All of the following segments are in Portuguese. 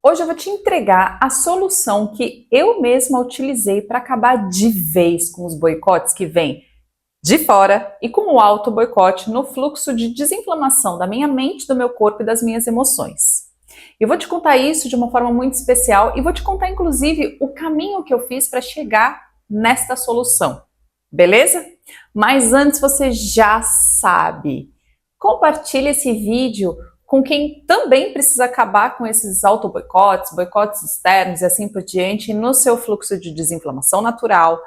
Hoje eu vou te entregar a solução que eu mesma utilizei para acabar de vez com os boicotes que vêm de fora e com o auto-boicote no fluxo de desinflamação da minha mente, do meu corpo e das minhas emoções. Eu vou te contar isso de uma forma muito especial e vou te contar, inclusive, o caminho que eu fiz para chegar nesta solução. Beleza? Mas antes você já sabe, compartilhe esse vídeo com quem também precisa acabar com esses auto-boicotes, boicotes externos e assim por diante no seu fluxo de desinflamação natural.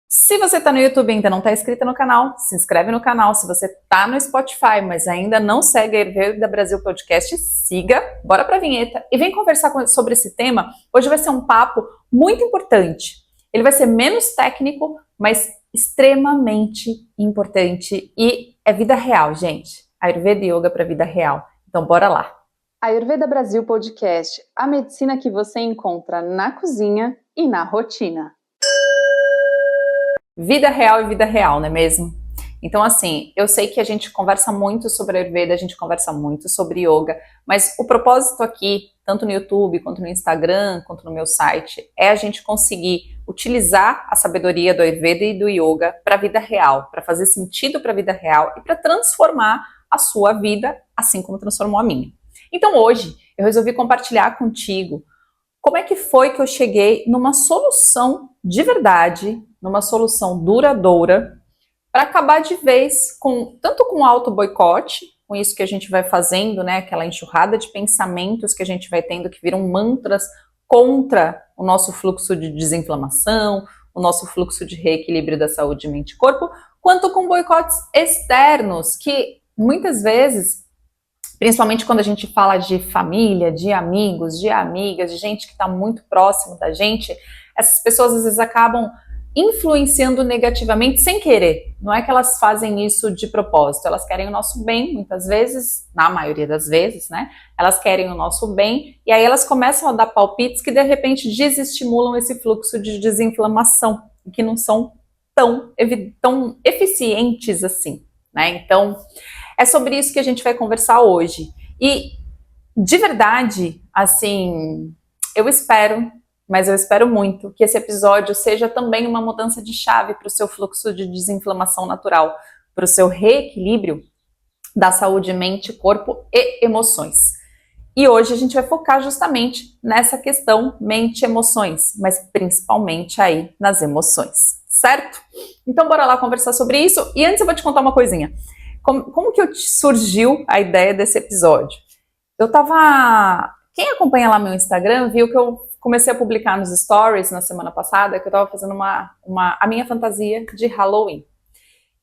Se você está no YouTube e ainda não está inscrito no canal, se inscreve no canal. Se você está no Spotify, mas ainda não segue a Ayurveda Brasil Podcast, siga, bora para a vinheta e vem conversar sobre esse tema. Hoje vai ser um papo muito importante. Ele vai ser menos técnico, mas extremamente importante e é vida real, gente. Ayurveda e Yoga para vida real. Então bora lá. Ayurveda Brasil Podcast, a medicina que você encontra na cozinha e na rotina. Vida real, não é mesmo? Então, assim, eu sei que a gente conversa muito sobre Ayurveda, a gente conversa muito sobre Yoga, mas o propósito aqui, tanto no YouTube, quanto no Instagram, quanto no meu site, é a gente conseguir utilizar a sabedoria do Ayurveda e do Yoga para a vida real, para fazer sentido para a vida real e para transformar a sua vida, assim como transformou a minha. Então, hoje, eu resolvi compartilhar contigo como é que foi que eu cheguei numa solução de verdade, numa solução duradoura, para acabar de vez com tanto com o auto-boicote, com isso que a gente vai fazendo, né, aquela enxurrada de pensamentos que a gente vai tendo que viram mantras contra o nosso fluxo de desinflamação, o nosso fluxo de reequilíbrio da saúde mente e corpo, quanto com boicotes externos, que muitas vezes, principalmente quando a gente fala de família, de amigos, de amigas, de gente que está muito próximo da gente, essas pessoas às vezes acabam influenciando negativamente sem querer. Não é que elas fazem isso de propósito, elas querem o nosso bem, muitas vezes, na maioria das vezes, né? Elas querem o nosso bem e aí elas começam a dar palpites que de repente desestimulam esse fluxo de desinflamação, que não são tão eficientes assim, né? Então, é sobre isso que a gente vai conversar hoje. E, de verdade, assim, eu espero muito que esse episódio seja também uma mudança de chave para o seu fluxo de desinflamação natural, para o seu reequilíbrio da saúde mente, corpo e emoções. E hoje a gente vai focar justamente nessa questão mente e emoções, mas principalmente aí nas emoções, certo? Então bora lá conversar sobre isso. E antes eu vou te contar uma coisinha. Como que surgiu a ideia desse episódio? Quem acompanha lá meu Instagram viu que eu comecei a publicar nos stories na semana passada que eu estava fazendo a minha fantasia de Halloween.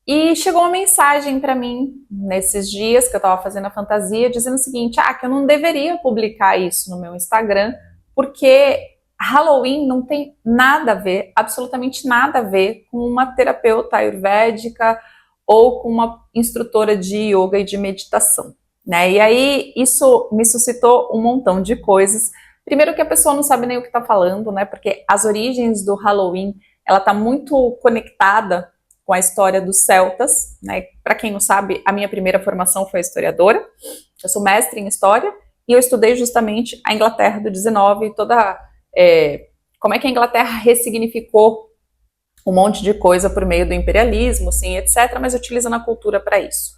E chegou uma mensagem para mim nesses dias que eu estava fazendo a fantasia dizendo o seguinte, que eu não deveria publicar isso no meu Instagram porque Halloween não tem nada a ver, absolutamente nada a ver com uma terapeuta ayurvédica ou com uma instrutora de yoga e de meditação, né? E aí isso me suscitou um montão de coisas. Primeiro que a pessoa não sabe nem o que está falando, né? Porque as origens do Halloween, ela está muito conectada com a história dos celtas, né? Para quem não sabe, a minha primeira formação foi historiadora. Eu sou mestre em história e eu estudei justamente a Inglaterra do 19 e como é que a Inglaterra ressignificou um monte de coisa por meio do imperialismo, sim, etc., mas utiliza na cultura para isso.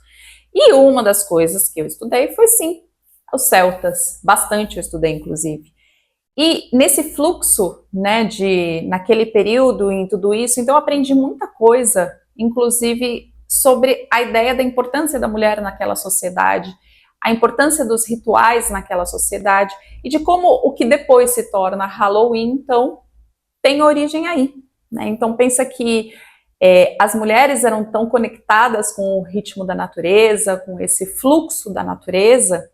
E uma das coisas que eu estudei foi, sim, os celtas. Bastante eu estudei, inclusive. E nesse fluxo, né, naquele período, em tudo isso, então eu aprendi muita coisa, inclusive sobre a ideia da importância da mulher naquela sociedade, a importância dos rituais naquela sociedade e de como o que depois se torna Halloween, então, tem origem aí. Né? Então pensa que as mulheres eram tão conectadas com o ritmo da natureza, com esse fluxo da natureza,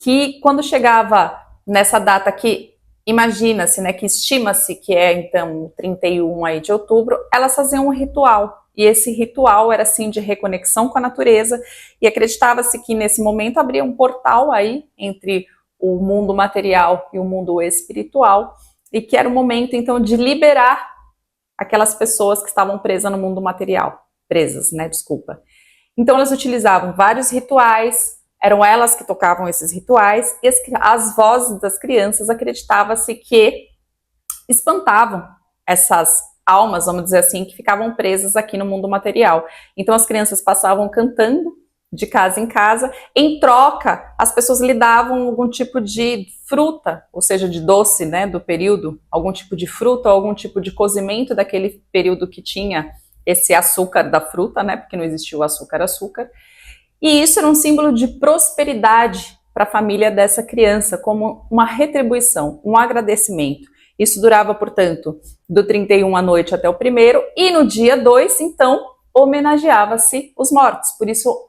que quando chegava nessa data que imagina-se, né, que estima-se que é então 31 aí de outubro, elas faziam um ritual. E esse ritual era assim de reconexão com a natureza e acreditava-se que nesse momento abria um portal aí entre o mundo material e o mundo espiritual e que era o momento então de liberar aquelas pessoas que estavam presas no mundo material. Presas, né? Desculpa. Então elas utilizavam vários rituais, eram elas que tocavam esses rituais, e as vozes das crianças acreditava-se que espantavam essas almas, vamos dizer assim, que ficavam presas aqui no mundo material. Então as crianças passavam cantando de casa em casa, em troca as pessoas lhe davam algum tipo de fruta, ou seja, de doce, né, do período, algum tipo de fruta, ou algum tipo de cozimento daquele período que tinha esse açúcar da fruta, né, porque não existia o açúcar, e isso era um símbolo de prosperidade para a família dessa criança, como uma retribuição, um agradecimento. Isso durava, portanto, do 31 à noite até o 1º, e no dia 2, então, homenageava-se os mortos. Por isso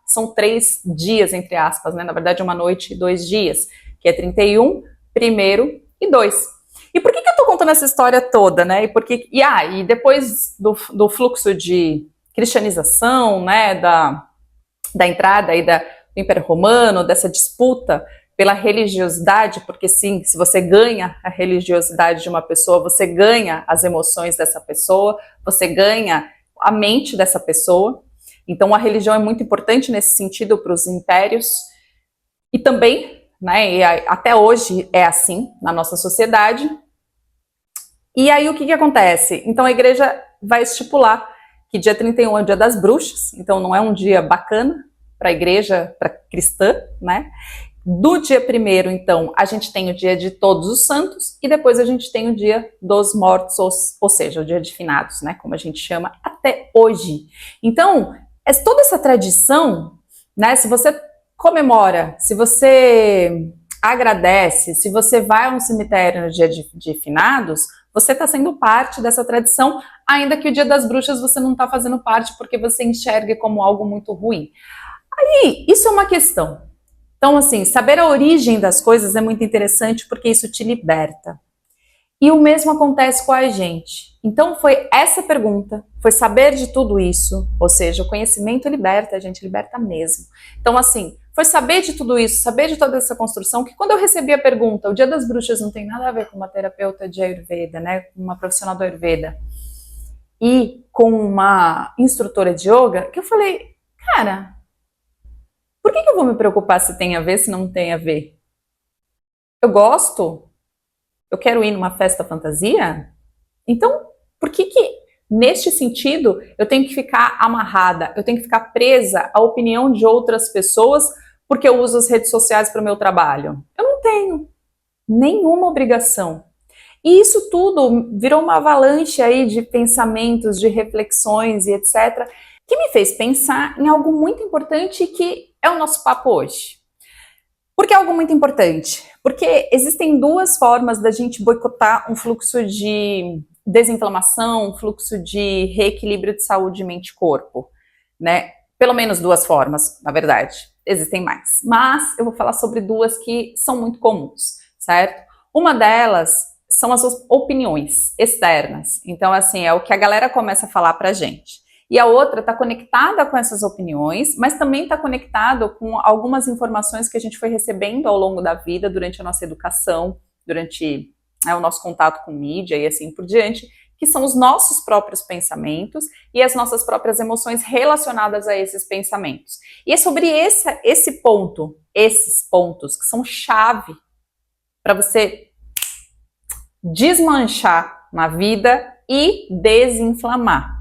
são 3 dias, entre aspas, né? Na verdade, 1 noite e 2 dias, que é 31, 1º e 2. E por que eu estou contando essa história toda, né? E depois do fluxo de cristianização, né, da entrada aí do Império Romano, dessa disputa pela religiosidade, porque sim, se você ganha a religiosidade de uma pessoa, você ganha as emoções dessa pessoa, você ganha a mente dessa pessoa. Então a religião é muito importante nesse sentido para os impérios, e também, né, e até hoje é assim na nossa sociedade. E aí o que acontece? Então a igreja vai estipular que dia 31 é o dia das bruxas, então não é um dia bacana para a igreja, para cristã, né? Do dia 1º, então, a gente tem o dia de Todos os Santos, e depois a gente tem o dia dos mortos, ou seja, o dia de finados, né, como a gente chama até hoje. Então, toda essa tradição, né, se você comemora, se você agradece, se você vai a um cemitério no dia de finados, você está sendo parte dessa tradição, ainda que o dia das bruxas você não está fazendo parte porque você enxerga como algo muito ruim. Aí, isso é uma questão. Então, assim, saber a origem das coisas é muito interessante porque isso te liberta. E o mesmo acontece com a gente. Então, foi essa pergunta, foi saber de tudo isso, ou seja, o conhecimento liberta, a gente liberta mesmo. Então, assim, foi saber de tudo isso, saber de toda essa construção, que quando eu recebi a pergunta, o Dia das Bruxas não tem nada a ver com uma terapeuta de Ayurveda, né, uma profissional do Ayurveda, e com uma instrutora de yoga, que eu falei, cara, por que eu vou me preocupar se tem a ver, se não tem a ver? Eu gosto? Eu quero ir numa festa fantasia? Então, por que neste sentido, eu tenho que ficar amarrada, eu tenho que ficar presa à opinião de outras pessoas porque eu uso as redes sociais para o meu trabalho? Eu não tenho nenhuma obrigação. E isso tudo virou uma avalanche aí de pensamentos, de reflexões e etc., que me fez pensar em algo muito importante que é o nosso papo hoje. Por que é algo muito importante? Porque existem 2 formas da gente boicotar um fluxo de desinflamação, um fluxo de reequilíbrio de saúde mente-corpo, né? Pelo menos 2 formas, na verdade. Existem mais. Mas eu vou falar sobre 2 que são muito comuns, certo? Uma delas são as opiniões externas. Então, assim, é o que a galera começa a falar pra gente. E a outra está conectada com essas opiniões, mas também está conectado com algumas informações que a gente foi recebendo ao longo da vida, durante a nossa educação, durante o nosso contato com mídia e assim por diante, que são os nossos próprios pensamentos e as nossas próprias emoções relacionadas a esses pensamentos. E é sobre esses pontos que são chave para você desmanchar na vida e desinflamar.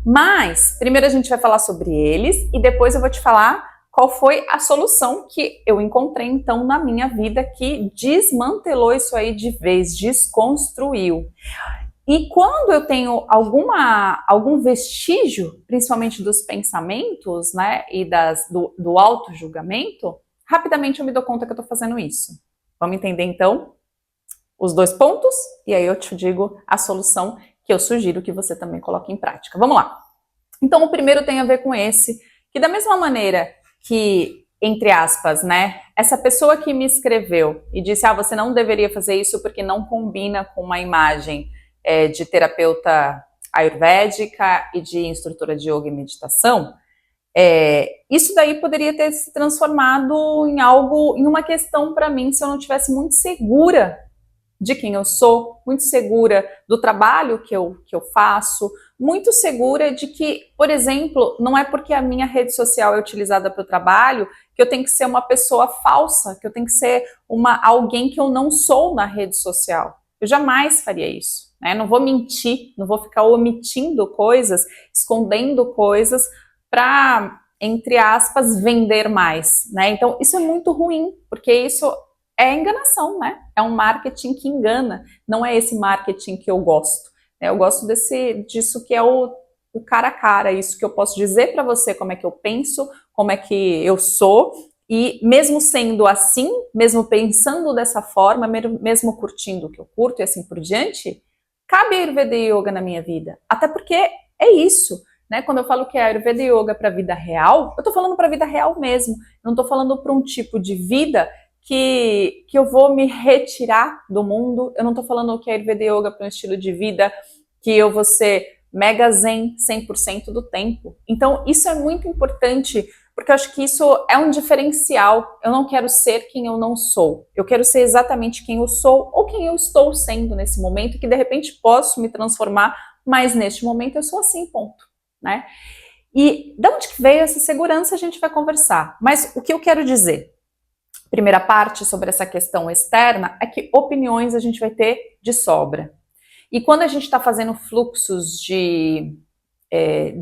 Mas, primeiro a gente vai falar sobre eles e depois eu vou te falar qual foi a solução que eu encontrei, então, na minha vida que desmantelou isso aí de vez, desconstruiu. E quando eu tenho algum vestígio, principalmente dos pensamentos, né, e do auto-julgamento, rapidamente eu me dou conta que eu tô fazendo isso. Vamos entender, então, os 2 pontos? E aí eu te digo a solução que eu sugiro que você também coloque em prática. Vamos lá. Então, o primeiro tem a ver com esse, que da mesma maneira que, entre aspas, né, essa pessoa que me escreveu e disse, você não deveria fazer isso porque não combina com uma imagem de terapeuta ayurvédica e de instrutora de yoga e meditação, isso daí poderia ter se transformado em uma questão para mim se eu não estivesse muito segura de quem eu sou, muito segura do trabalho que eu faço, muito segura de que, por exemplo, não é porque a minha rede social é utilizada para o trabalho que eu tenho que ser uma pessoa falsa, que eu tenho que ser alguém que eu não sou na rede social. Eu jamais faria isso, né? Não vou mentir, não vou ficar omitindo coisas, escondendo coisas para, entre aspas, vender mais, né? Então, isso é muito ruim, porque isso é enganação, né? É um marketing que engana, não é esse marketing que eu gosto. Eu gosto disso que é o cara a cara, isso que eu posso dizer para você como é que eu penso, como é que eu sou, e mesmo sendo assim, mesmo pensando dessa forma, mesmo curtindo o que eu curto e assim por diante, cabe Ayurveda e Yoga na minha vida. Até porque é isso, né? Quando eu falo que é Ayurveda e Yoga para a vida real, eu tô falando para a vida real mesmo. Eu não tô falando para um tipo de vida que eu vou me retirar do mundo. Eu não tô falando que é Ayurveda e Yoga para um estilo de vida que eu vou ser mega zen 100% do tempo. Então, isso é muito importante, porque eu acho que isso é um diferencial. Eu não quero ser quem eu não sou. Eu quero ser exatamente quem eu sou ou quem eu estou sendo nesse momento, que de repente posso me transformar, mas neste momento eu sou assim, ponto, né? E de onde que veio essa segurança a gente vai conversar. Mas o que eu quero dizer? Primeira parte sobre essa questão externa é que opiniões a gente vai ter de sobra. E quando a gente está fazendo fluxos de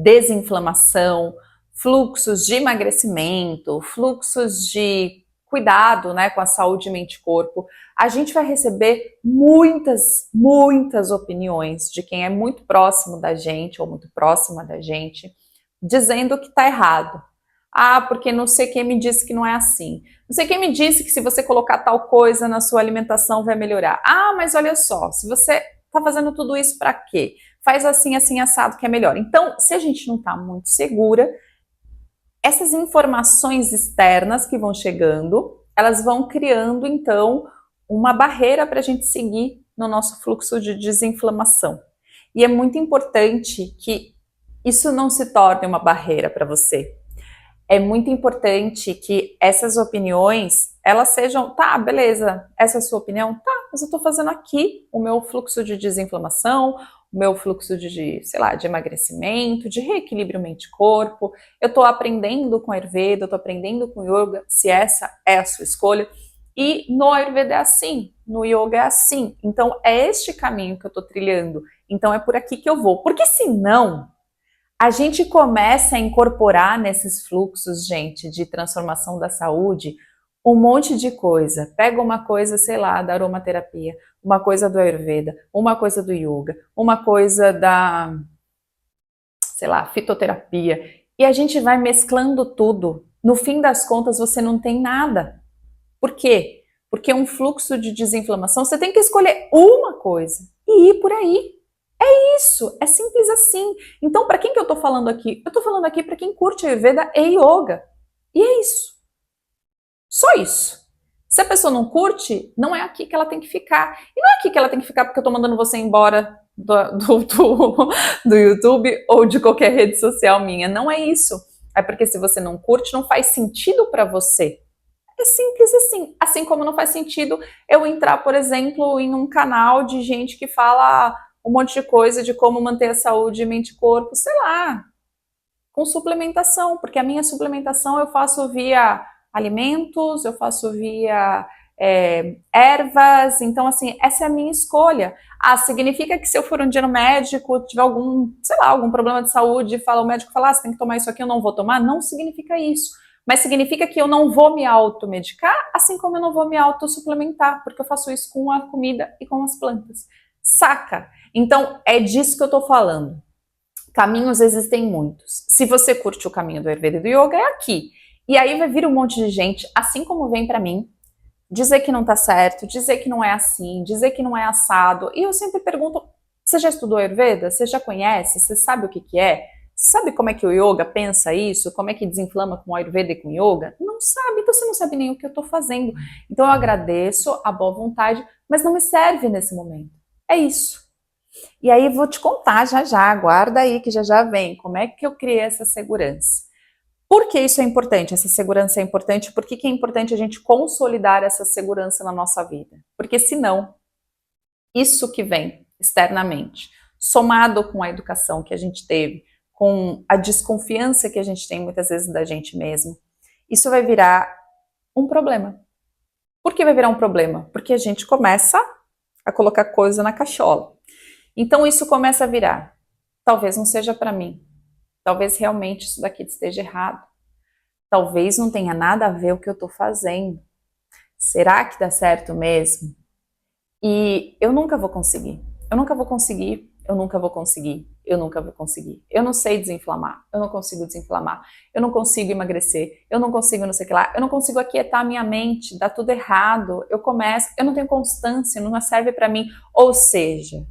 desinflamação, fluxos de emagrecimento, fluxos de cuidado, né, com a saúde mente e corpo, a gente vai receber muitas opiniões de quem é muito próximo da gente ou muito próxima da gente, dizendo que está errado. Ah, porque não sei quem me disse que não é assim. Não sei quem me disse que se você colocar tal coisa na sua alimentação vai melhorar. Ah, mas olha só, se você tá fazendo tudo isso para quê? Faz assim, assim, assado que é melhor. Então, se a gente não tá muito segura, essas informações externas que vão chegando, elas vão criando, então, uma barreira para a gente seguir no nosso fluxo de desinflamação. E é muito importante que isso não se torne uma barreira para você. É muito importante que essas opiniões, elas sejam, tá, beleza, essa é a sua opinião? Tá, mas eu tô fazendo aqui o meu fluxo de desinflamação, o meu fluxo sei lá, de emagrecimento, de reequilíbrio mente-corpo, eu tô aprendendo com Ayurveda, eu tô aprendendo com Yoga, se essa é a sua escolha, e no Ayurveda é assim, no Yoga é assim, então é este caminho que eu tô trilhando, então é por aqui que eu vou, porque senão a gente começa a incorporar nesses fluxos, gente, de transformação da saúde, um monte de coisa. Pega uma coisa, sei lá, da aromaterapia, uma coisa do Ayurveda, uma coisa do Yoga, uma coisa da, sei lá, fitoterapia. E a gente vai mesclando tudo. No fim das contas, você não tem nada. Por quê? Porque um fluxo de desinflamação, você tem que escolher uma coisa e ir por aí. Isso, é simples assim. Então, para quem que eu tô falando aqui? Eu tô falando aqui para quem curte Ayurveda e Yoga. E é isso. Só isso. Se a pessoa não curte, não é aqui que ela tem que ficar. E não é aqui que ela tem que ficar porque eu tô mandando você embora do YouTube ou de qualquer rede social minha. Não é isso. É porque se você não curte, não faz sentido para você. É simples assim. Assim como não faz sentido eu entrar, por exemplo, em um canal de gente que fala um monte de coisa de como manter a saúde mente e corpo, sei lá, com suplementação, porque a minha suplementação eu faço via alimentos, eu faço via ervas, então assim, essa é a minha escolha. Ah, significa que se eu for um dia no médico, tiver algum, sei lá, algum problema de saúde, o médico fala, ah, você tem que tomar isso aqui, eu não vou tomar? Não significa isso. Mas significa que eu não vou me automedicar, assim como eu não vou me autossuplementar, porque eu faço isso com a comida e com as plantas. Saca? Então, é disso que eu tô falando. Caminhos existem muitos. Se você curte o caminho do Ayurveda e do Yoga, é aqui. E aí vai vir um monte de gente, assim como vem para mim, dizer que não tá certo, dizer que não é assim, dizer que não é assado. E eu sempre pergunto, você já estudou Ayurveda? Você já conhece? Você sabe o que que é? Sabe como é que o Yoga pensa isso? Como é que desinflama com o Ayurveda e com o Yoga? Não sabe, então você não sabe nem o que eu tô fazendo. Então eu agradeço a boa vontade, mas não me serve nesse momento. É isso. E aí vou te contar já, aguarda aí que já vem, como é que eu criei essa segurança. Por que isso é importante? Essa segurança é importante? Por que é importante a gente consolidar essa segurança na nossa vida? Porque senão, isso que vem externamente, somado com a educação que a gente teve, com a desconfiança que a gente tem muitas vezes da gente mesmo, isso vai virar um problema. Por que vai virar um problema? Porque a gente começa a colocar coisa na cachola. Então isso começa a virar, talvez não seja para mim, talvez realmente isso daqui esteja errado, talvez não tenha nada a ver o que eu estou fazendo, será que dá certo mesmo? E eu nunca vou conseguir, eu nunca vou conseguir, eu nunca vou conseguir, eu nunca vou conseguir. Eu não sei desinflamar, eu não consigo desinflamar, eu não consigo emagrecer, eu não consigo não sei o que lá, eu não consigo aquietar a minha mente, dá tudo errado, eu não tenho constância, não serve para mim. Ou seja,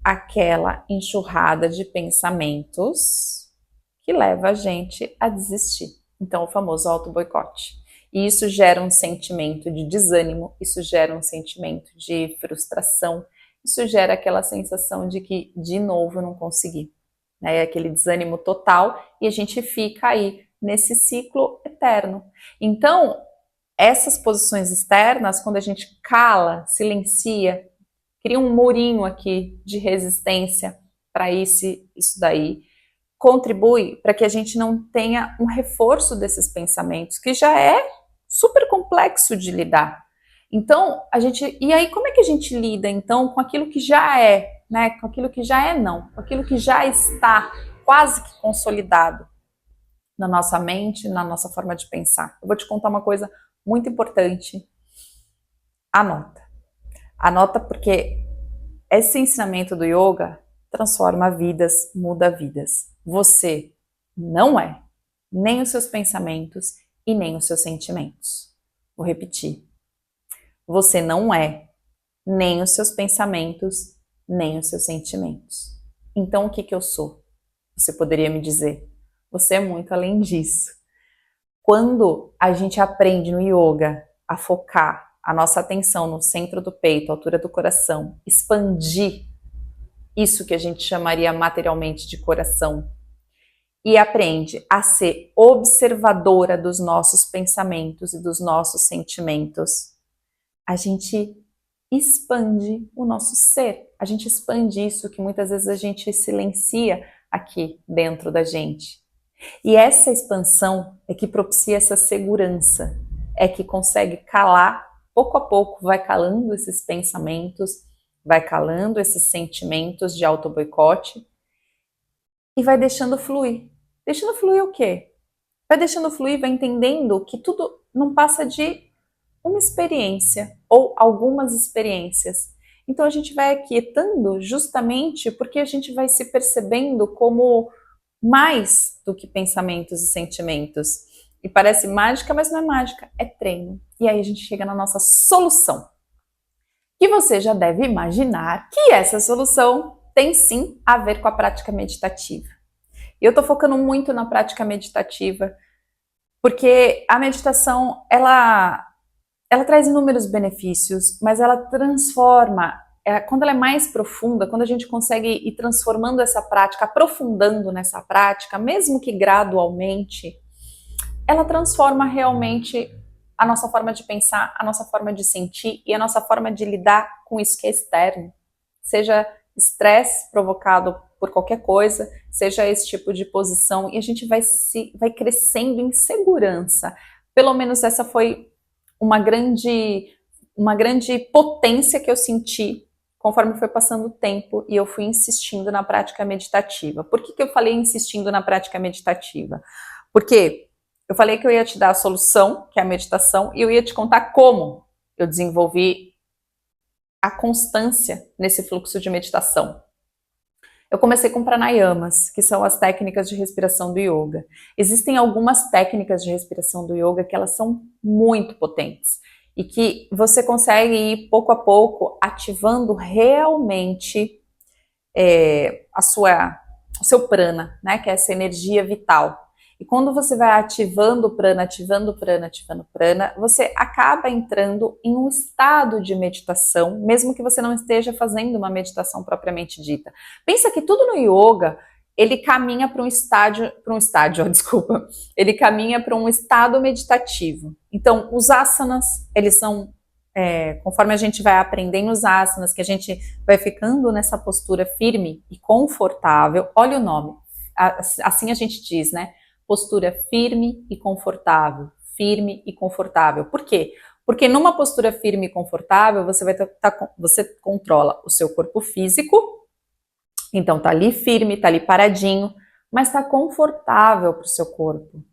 aquela enxurrada de pensamentos que leva a gente a desistir. Então, o famoso auto-boicote. E isso gera um sentimento de desânimo, isso gera um sentimento de frustração, isso gera aquela sensação de que, de novo, eu não consegui. Né? Aquele desânimo total e a gente fica aí nesse ciclo eterno. Então, essas posições externas, quando a gente cala, silencia, cria um murinho aqui de resistência para isso daí, contribui para que a gente não tenha um reforço desses pensamentos, que já é super complexo de lidar. Então, e aí como é que a gente lida então com aquilo que já é, né? Com aquilo que já é não, com aquilo que já está quase que consolidado na nossa mente, na nossa forma de pensar. Eu vou te contar uma coisa muito importante. Anota. Anota porque esse ensinamento do yoga transforma vidas, muda vidas. Você não é nem os seus pensamentos e nem os seus sentimentos. Vou repetir. Você não é nem os seus pensamentos, nem os seus sentimentos. Então, o que eu sou? Você poderia me dizer. Você é muito além disso. Quando a gente aprende no yoga a focar a nossa atenção no centro do peito, altura do coração, expandir isso que a gente chamaria materialmente de coração, e aprende a ser observadora dos nossos pensamentos e dos nossos sentimentos, a gente expande o nosso ser, a gente expande isso que muitas vezes a gente silencia aqui dentro da gente. E essa expansão é que propicia essa segurança, é que consegue calar, pouco a pouco vai calando esses pensamentos, vai calando esses sentimentos de auto-boicote e vai deixando fluir. Deixando fluir o quê? Vai deixando fluir, vai entendendo que tudo não passa de uma experiência ou algumas experiências. Então a gente vai aquietando justamente porque a gente vai se percebendo como mais do que pensamentos e sentimentos. E parece mágica, mas não é mágica, é treino. E aí a gente chega na nossa solução. Que você já deve imaginar que essa solução tem sim a ver com a prática meditativa. Eu tô focando muito na prática meditativa, porque a meditação, ela traz inúmeros benefícios, mas ela transforma, quando ela é mais profunda, quando a gente consegue ir transformando essa prática, aprofundando nessa prática, mesmo que gradualmente, ela transforma realmente a nossa forma de pensar, a nossa forma de sentir e a nossa forma de lidar com isso que é externo. Seja estresse provocado por qualquer coisa, seja esse tipo de posição, e a gente vai crescendo em segurança. Pelo menos essa foi uma grande potência que eu senti conforme foi passando o tempo e eu fui insistindo na prática meditativa. Por que eu falei insistindo na prática meditativa? Porque eu falei que eu ia te dar a solução, que é a meditação, e eu ia te contar como eu desenvolvi a constância nesse fluxo de meditação. Eu comecei com pranayamas, que são as técnicas de respiração do yoga. Existem algumas técnicas de respiração do yoga que elas são muito potentes e que você consegue ir pouco a pouco ativando realmente o seu prana, né, que é essa energia vital. E quando você vai ativando o prana, você acaba entrando em um estado de meditação, mesmo que você não esteja fazendo uma meditação propriamente dita. Pensa que tudo no yoga, ele caminha para ele caminha para um estado meditativo. Então, os asanas, eles são conforme a gente vai aprendendo os asanas, que a gente vai ficando nessa postura firme e confortável, olha o nome, assim a gente diz, né? Postura firme e confortável, firme e confortável. Por quê? Porque numa postura firme e confortável, você controla o seu corpo físico, então tá ali firme, tá ali paradinho, mas tá confortável para o seu corpo.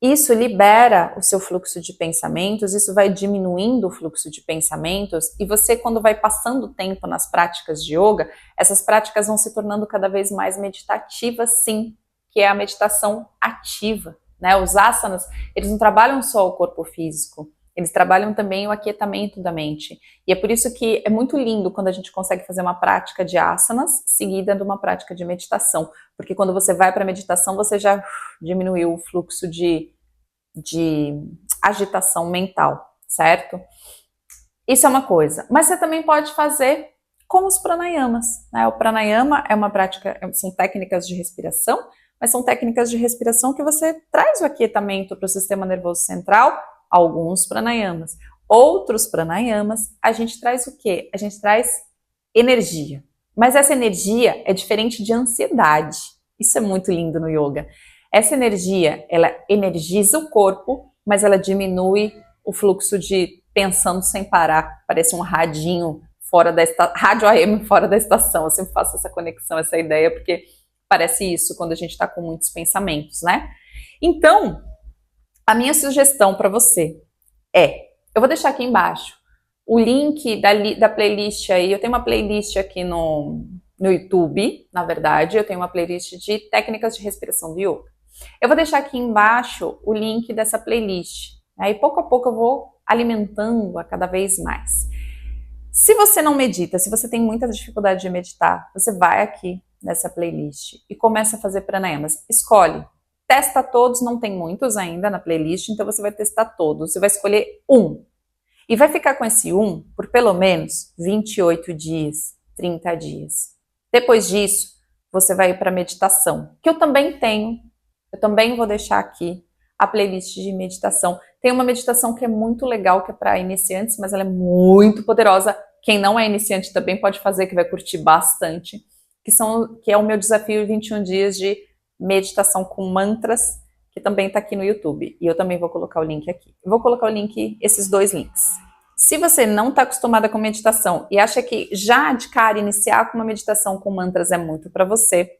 Isso libera o seu fluxo de pensamentos, isso vai diminuindo o fluxo de pensamentos, e você, quando vai passando o tempo nas práticas de yoga, essas práticas vão se tornando cada vez mais meditativas, sim, que é a meditação ativa, né? Os asanas, eles não trabalham só o corpo físico, eles trabalham também o aquietamento da mente. E é por isso que é muito lindo quando a gente consegue fazer uma prática de asanas seguida de uma prática de meditação, porque quando você vai para a meditação, você já diminuiu o fluxo de agitação mental, certo? Isso é uma coisa. Mas você também pode fazer como os pranayamas, né? O pranayama é uma prática, são técnicas de respiração, mas são técnicas de respiração que você traz o aquietamento para o sistema nervoso central, alguns pranayamas. Outros pranayamas, a gente traz o quê? A gente traz energia. Mas essa energia é diferente de ansiedade. Isso é muito lindo no yoga. Essa energia, ela energiza o corpo, mas ela diminui o fluxo de pensando sem parar. Parece um radinho fora da estação, rádio AM fora da estação. Eu sempre faço essa conexão, essa ideia, porque parece isso quando a gente está com muitos pensamentos, né? Então, a minha sugestão para você eu vou deixar aqui embaixo o link da playlist aí. Eu tenho uma playlist aqui no YouTube, na verdade, eu tenho uma playlist de técnicas de respiração do yoga. Eu vou deixar aqui embaixo o link dessa playlist. Aí pouco a pouco eu vou alimentando-a cada vez mais. Se você não medita, se você tem muita dificuldade de meditar, você vai aqui nessa playlist e começa a fazer pranayamas. Escolhe. Testa todos, não tem muitos ainda na playlist, então você vai testar todos. Você vai escolher um. E vai ficar com esse um por pelo menos 28 dias, 30 dias. Depois disso, você vai ir para a meditação, que eu também tenho. Eu também vou deixar aqui a playlist de meditação. Tem uma meditação que é muito legal, que é para iniciantes, mas ela é muito poderosa. Quem não é iniciante também pode fazer, que vai curtir bastante. Que é o meu desafio 21 dias de meditação com mantras, que também está aqui no YouTube. E eu também vou colocar o link aqui. Eu vou colocar o link, esses dois links. Se você não está acostumada com meditação e acha que já de cara iniciar com uma meditação com mantras é muito para você,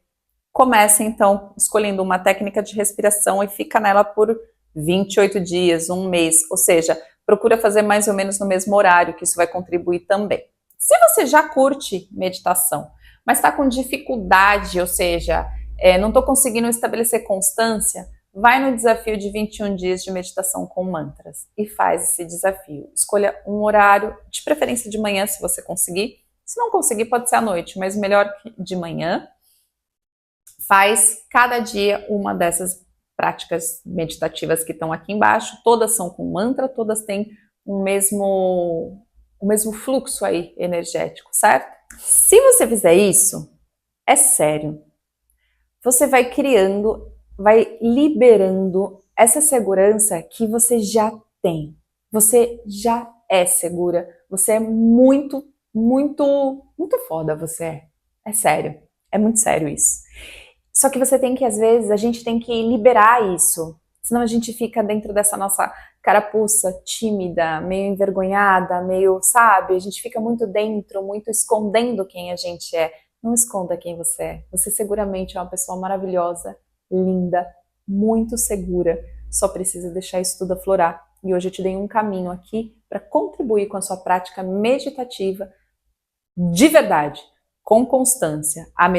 comece então escolhendo uma técnica de respiração e fica nela por 28 dias, um mês, ou seja, procura fazer mais ou menos no mesmo horário, que isso vai contribuir também. Se você já curte meditação, mas está com dificuldade, ou seja, não estou conseguindo estabelecer constância, vai no desafio de 21 dias de meditação com mantras e faz esse desafio. Escolha um horário, de preferência de manhã, se você conseguir. Se não conseguir, pode ser à noite, mas melhor de manhã. Faz cada dia uma dessas práticas meditativas que estão aqui embaixo. Todas são com mantra, todas têm o mesmo fluxo aí energético, certo? Se você fizer isso, é sério. Você vai criando, vai liberando essa segurança que você já tem. Você já é segura. Você é muito, muito, muito foda, você é. É sério. É muito sério isso. Só que você tem que, às vezes, a gente tem que liberar isso. Senão a gente fica dentro dessa nossa carapuça tímida, meio envergonhada, meio, sabe? A gente fica muito dentro, muito escondendo quem a gente é. Não esconda quem você é. Você seguramente é uma pessoa maravilhosa, linda, muito segura. Só precisa deixar isso tudo aflorar. E hoje eu te dei um caminho aqui para contribuir com a sua prática meditativa de verdade, com constância. A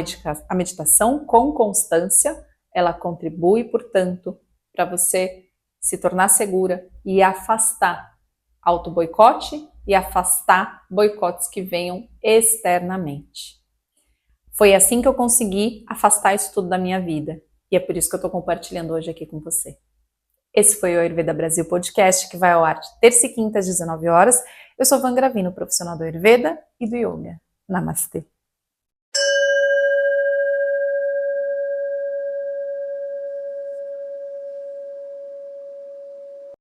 meditação com constância, ela contribui, portanto, para você se tornar segura e afastar auto-boicote e afastar boicotes que venham externamente. Foi assim que eu consegui afastar isso tudo da minha vida. E é por isso que eu estou compartilhando hoje aqui com você. Esse foi o Ayurveda Brasil Podcast, que vai ao ar de terça e quinta às 19 horas. Eu sou Van Gravino, profissional do Ayurveda e do Yoga. Namastê.